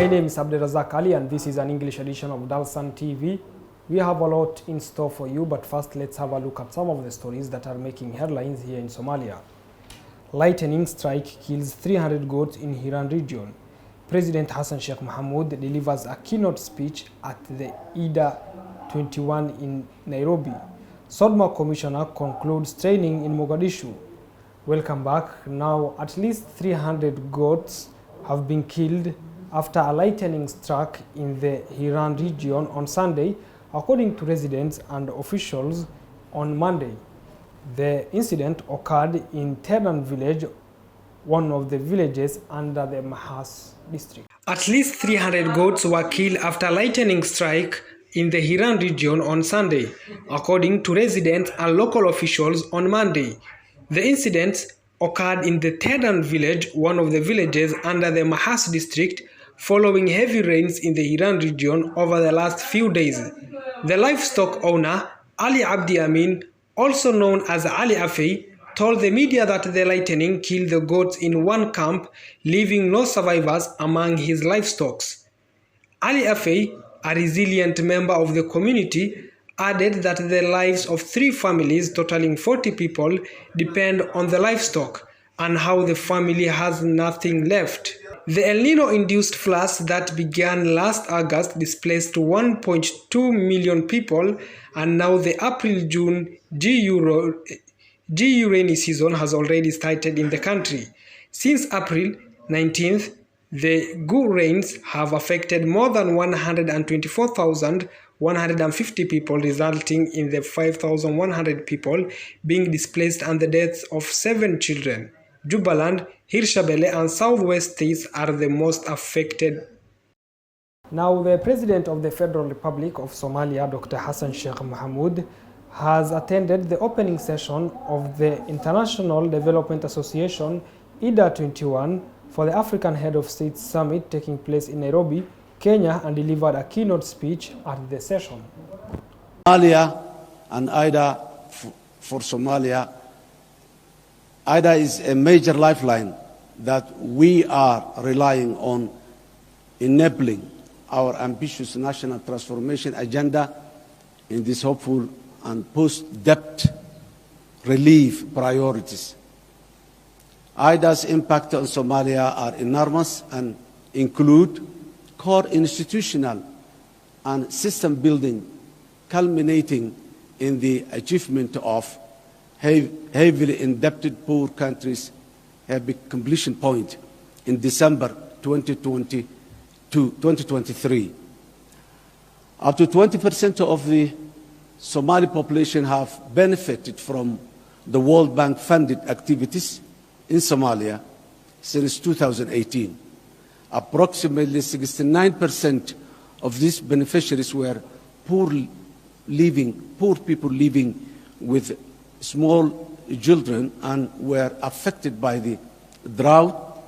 My name is Abdelrazak Ali and this is an English edition of Dalsan TV. We have a lot in store for you, but first let's have a look at some of the stories that are making headlines here in Somalia. Lightning strike kills 300 goats in Hiran region. President Hassan Sheikh Mohamud delivers a keynote speech at the IDA 21 in Nairobi. Sodma Commissioner concludes training in Mogadishu. Welcome back. Now, at least 300 goats have been killed after a lightning struck in the Hiran region on Sunday, according to residents and officials on Monday. The incident occurred in Teran village, one of the villages under the Mahas district. At least 300 goats were killed after lightning strike in the Hiran region on Sunday, according to residents and local officials on Monday. The incident occurred in the Teran village, one of the villages under the Mahas district, following heavy rains in the Hiran region over the last few days. The livestock owner, Ali Abdi Amin, also known as Ali Afei, told the media that the lightning killed the goats in one camp, leaving no survivors among his livestock. Ali Afei, a resilient member of the community, added that the lives of 3 families totaling 40 people depend on the livestock and how the family has nothing left. The El Nino-induced floods that began last August displaced 1.2 million people, and now the April-June rainy season has already started in the country. Since April 19th, the Gu rains have affected more than 124,150 people, resulting in the 5,100 people being displaced and the deaths of 7 children. Jubaland, Hirshabelle and Southwest states are the most affected. Now, the President of the Federal Republic of Somalia, Dr. Hassan Sheikh Mohamud, has attended the opening session of the International Development Association IDA 21 for the African Head of State Summit taking place in Nairobi, Kenya, and delivered a keynote speech at the session. Somalia and IDA for Somalia. IDA is a major lifeline that we are relying on enabling our ambitious national transformation agenda in these hopeful and post-debt relief priorities. IDA's impact on Somalia are enormous and include core institutional and system building, culminating in the achievement of heavily indebted poor countries have a completion point in December 2023. Up to 20% of the Somali population have benefited from the World Bank funded activities in Somalia since 2018. Approximately 69% of these beneficiaries were poor people living with small children and were affected by the drought,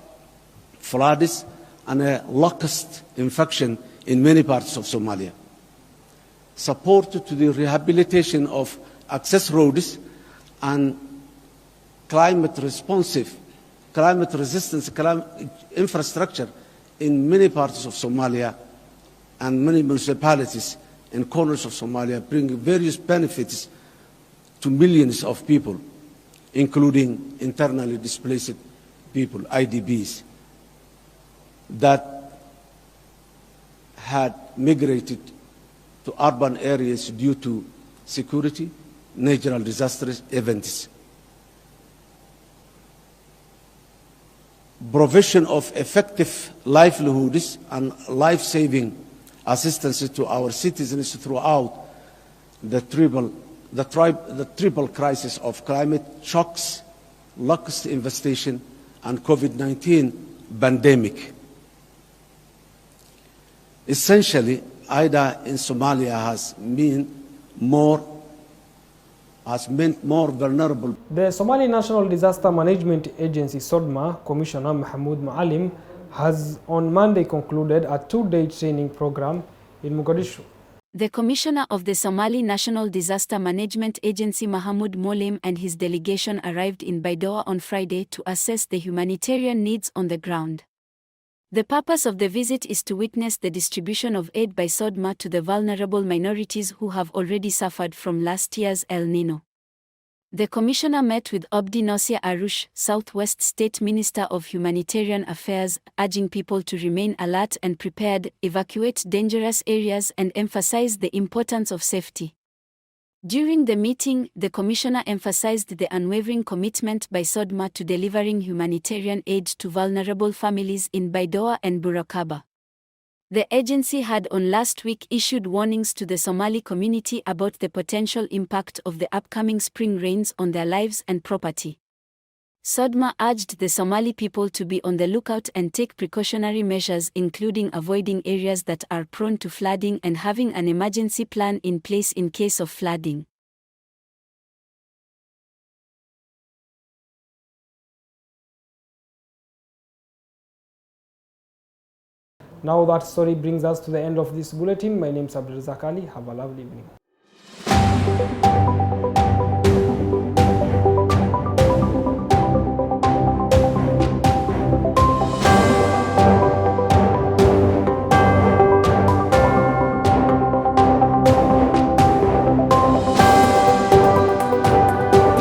floods, and a locust infection in many parts of Somalia. Support to the rehabilitation of access roads and climate resistant infrastructure in many parts of Somalia and many municipalities in corners of Somalia bring various benefits to millions of people, including internally displaced people, IDPs, that had migrated to urban areas due to security, natural disaster events. Provision of effective livelihoods and life-saving assistance to our citizens throughout the triple crisis of climate shocks, locust infestation, and COVID-19 pandemic. Essentially, IDA in Somalia has meant more vulnerable. The Somali National Disaster Management Agency SODMA Commissioner Mahmoud Maalim has on Monday concluded a 2-day training program in Mogadishu. The Commissioner of the Somali National Disaster Management Agency Mahmoud Molim and his delegation arrived in Baidoa on Friday to assess the humanitarian needs on the ground. The purpose of the visit is to witness the distribution of aid by SODMA to the vulnerable minorities who have already suffered from last year's El Nino. The commissioner met with Abdi Nosir Arush, Southwest State Minister of Humanitarian Affairs, urging people to remain alert and prepared, evacuate dangerous areas and emphasize the importance of safety. During the meeting, the commissioner emphasized the unwavering commitment by SODMA to delivering humanitarian aid to vulnerable families in Baidoa and Burakaba. The agency had on last week issued warnings to the Somali community about the potential impact of the upcoming spring rains on their lives and property. SODMA urged the Somali people to be on the lookout and take precautionary measures, including avoiding areas that are prone to flooding and having an emergency plan in place in case of flooding. Now that story brings us to the end of this bulletin. My name is Abdulrazak Ali. Have a lovely evening.